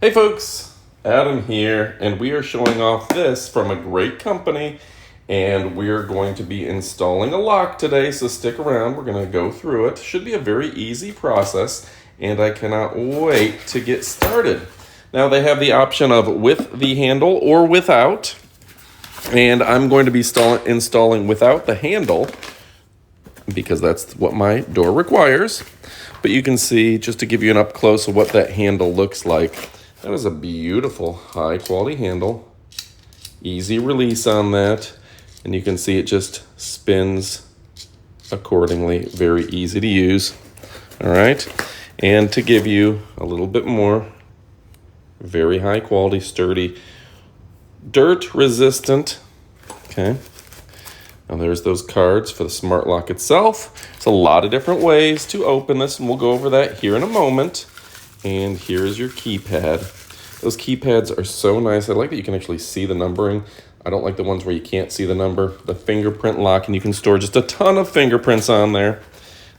Hey folks, Adam here, and we are showing off this from a great company, and we're going to be installing a lock today, so stick around. We're going to go through it. Should be a very easy process, and I cannot wait to get started. Now they have the option of with the handle or without, and I'm going to be installing without the handle because that's what my door requires. But you can see, just to give you an up close of what that handle looks like, that is a beautiful high quality handle. Easy release on that. And you can see it just spins accordingly. Very easy to use. All right. And to give you a little bit more, very high quality, sturdy, dirt resistant. Okay. Now there's those cards for the smart lock itself. There's a lot of different ways to open this, and we'll go over that here in a moment. And here's your keypad. Those keypads are so nice. I like that you can actually see the numbering. I don't like the ones where you can't see the number. The fingerprint lock, and you can store just a ton of fingerprints on there.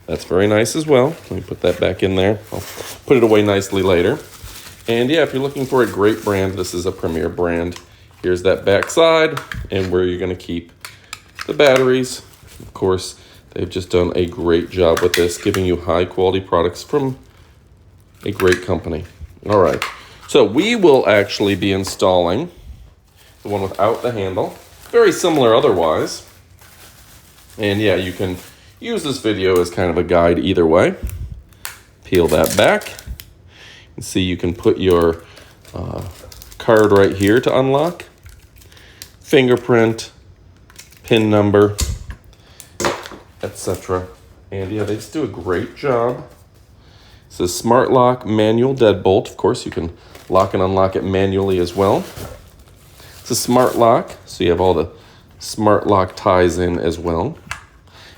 That's very nice as well. Let me put that back in there. I'll put it away nicely later. And yeah, if you're looking for a great brand, this is a premier brand. Here's that back side and where you're going to keep the batteries. Of course, they've just done a great job with this, giving you high quality products from a great company. All right, so we will actually be installing the one without the handle. Very similar otherwise. And yeah, you can use this video as kind of a guide either way. Peel that back. And see, you can put your card right here to unlock. Fingerprint, PIN number, etc. And yeah, they just do a great job. It's a smart lock manual deadbolt. Of course, you can lock and unlock it manually as well. It's a smart lock, so you have all the smart lock ties in as well.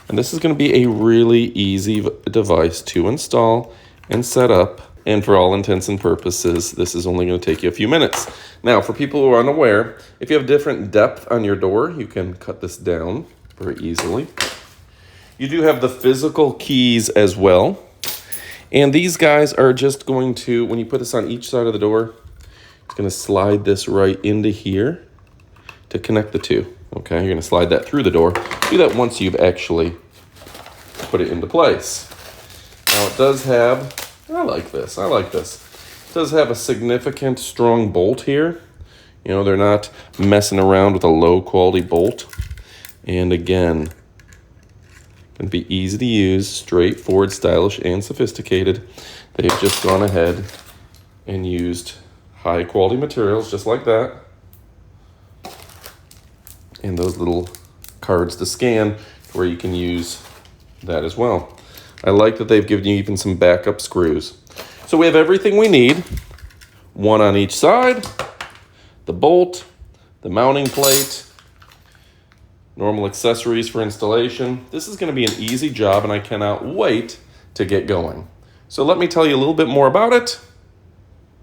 And this is going to be a really easy device to install and set up. And for all intents and purposes, this is only going to take you a few minutes. Now, for people who are unaware, if you have different depth on your door, you can cut this down very easily. You do have the physical keys as well. And these guys are just going to, when you put this on each side of the door, it's going to slide this right into here to connect the two. Okay, you're going to slide that through the door. Do that once you've actually put it into place. Now, it does have, I like this. It does have a significant strong bolt here. You know, they're not messing around with a low quality bolt. And again, can be easy to use, straightforward, stylish, and sophisticated. They've just gone ahead and used high quality materials just like that. And those little cards to scan where you can use that as well. I like that they've given you even some backup screws. So we have everything we need. One on each side, the bolt, the mounting plate, normal accessories for installation. This is going to be an easy job, and I cannot wait to get going. So let me tell you a little bit more about it,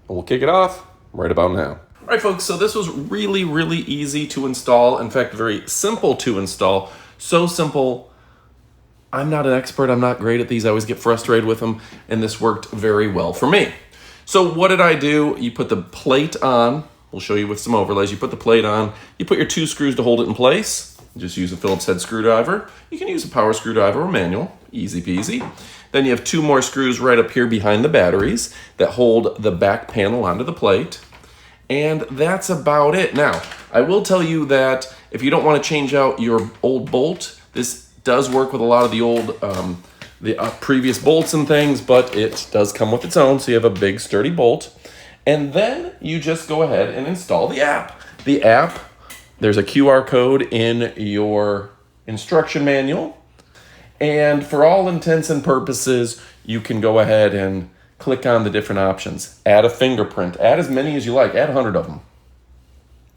and we'll kick it off right about now. All right, folks, so this was really, really easy to install. In fact, very simple to install. So simple, I'm not an expert. I'm not great at these. I always get frustrated with them, and this worked very well for me. So what did I do? You put the plate on. We'll show you with some overlays. You put the plate on. You put your two screws to hold it in place. Just use a Phillips head screwdriver. You can use a power screwdriver or manual. Easy peasy. Then you have two more screws right up here behind the batteries that hold the back panel onto the plate. And that's about it. Now, I will tell you that if you don't want to change out your old bolt, this does work with a lot of the old previous bolts and things, but it does come with its own, so you have a big sturdy bolt. And then you just go ahead and install the app. The app, there's a QR code in your instruction manual, and for all intents and purposes, you can go ahead and click on the different options. Add a fingerprint, add as many as you like, add 100 of them.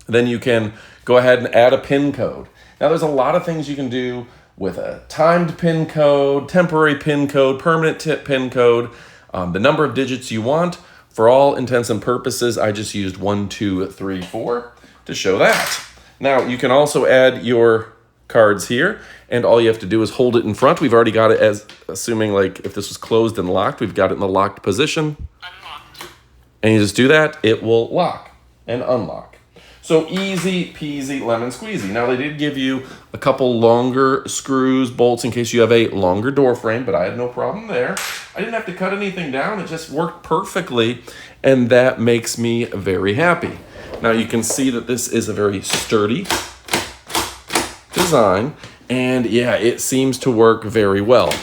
Then you can go ahead and add a PIN code. Now there's a lot of things you can do with a timed PIN code, temporary PIN code, permanent PIN code, the number of digits you want. For all intents and purposes, I just used 1, 2, 3, 4 to show that. Now you can also add your cards here, and all you have to do is hold it in front. We've already got it as, assuming like if this was closed and locked, we've got it in the locked position. Unlocked. And you just do that, it will lock and unlock. So easy peasy lemon squeezy. Now they did give you a couple longer screws, bolts in case you have a longer door frame, but I had no problem there. I didn't have to cut anything down, it just worked perfectly, and that makes me very happy. Now you can see that this is a very sturdy design, and yeah, it seems to work very well.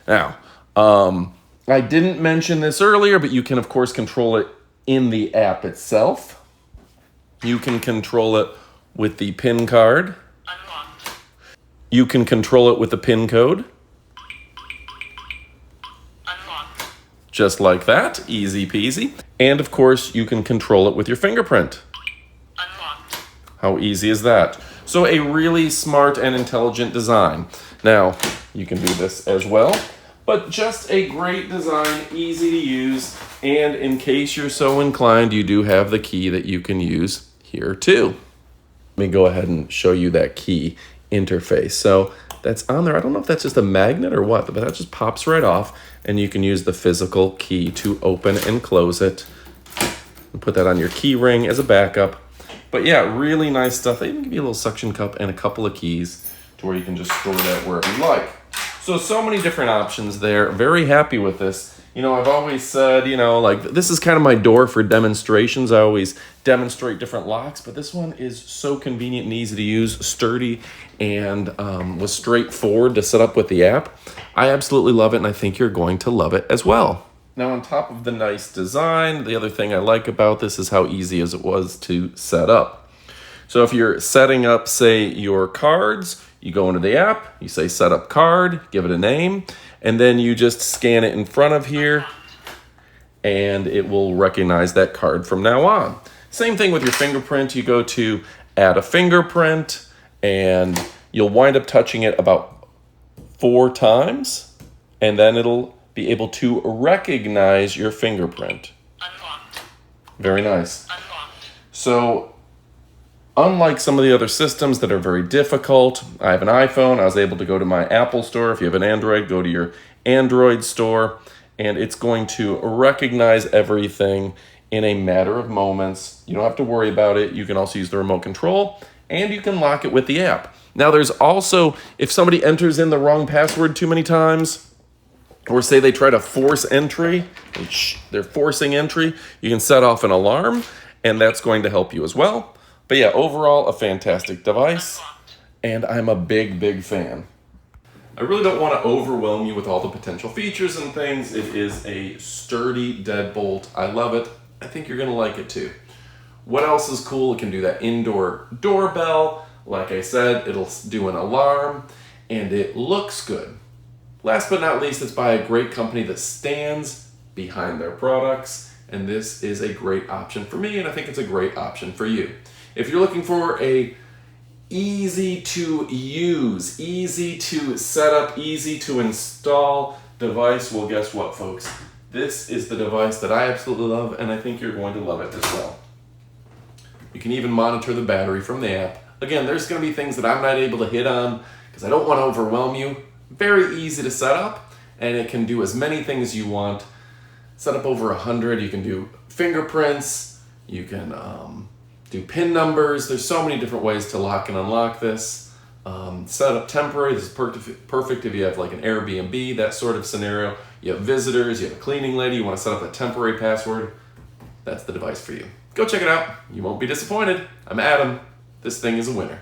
Now, I didn't mention this earlier, but you can of course control it in the app itself. You can control it with the PIN card. Unlocked. You can control it with the PIN code. Unlocked. Just like that, easy peasy. And of course, you can control it with your fingerprint. Unlocked. How easy is that? So a really smart and intelligent design. Now, you can do this as well, but just a great design, easy to use, and in case you're so inclined, you do have the key that you can use here too. Let me go ahead and show you that key interface. So that's on there. I don't know if that's just a magnet or what, but that just pops right off, and you can use the physical key to open and close it. And put that on your key ring as a backup. But yeah, really nice stuff. They even give you a little suction cup and a couple of keys to where you can just store that wherever you like. So many different options there. Very happy with this. You know, I've always said, you know, like this is kind of my door for demonstrations. I always demonstrate different locks, but this one is so convenient and easy to use, sturdy, and was straightforward to set up with the app. I absolutely love it, and I think you're going to love it as well. Now, on top of the nice design, the other thing I like about this is how easy as it was to set up. So if you're setting up, say, your cards, you go into the app, you say set up card, give it a name, and then you just scan it in front of here, and it will recognize that card from now on. Same thing with your fingerprint. You go to add a fingerprint, and you'll wind up touching it about 4 times, and then it'll be able to recognize your fingerprint. Unlocked. Very nice. Unlocked. So, unlike some of the other systems that are very difficult, I have an iPhone. I was able to go to my Apple store. If you have an Android, go to your Android store, and it's going to recognize everything in a matter of moments. You don't have to worry about it. You can also use the remote control, and you can lock it with the app. Now, there's also, if somebody enters in the wrong password too many times, or say they try to force entry, they're forcing entry, you can set off an alarm, and that's going to help you as well. But yeah, overall, a fantastic device, and I'm a big, big fan. I really don't want to overwhelm you with all the potential features and things. It is a sturdy deadbolt. I love it. I think you're going to like it too. What else is cool? It can do that indoor doorbell. Like I said, it'll do an alarm, and it looks good. Last but not least, it's by a great company that stands behind their products, and this is a great option for me, and I think it's a great option for you. If you're looking for a easy to use, easy to set up, easy to install device, well, guess what, folks? This is the device that I absolutely love, and I think you're going to love it as well. You can even monitor the battery from the app. Again, there's going to be things that I'm not able to hit on because I don't want to overwhelm you. Very easy to set up, and it can do as many things you want. Set up over 100. You can do fingerprints. You can do PIN numbers. There's so many different ways to lock and unlock this. Set up temporary. This is perfect if you have like an Airbnb, that sort of scenario. You have visitors, you have a cleaning lady, you want to set up a temporary password. That's the device for you. Go check it out. You won't be disappointed. I'm Adam. This thing is a winner.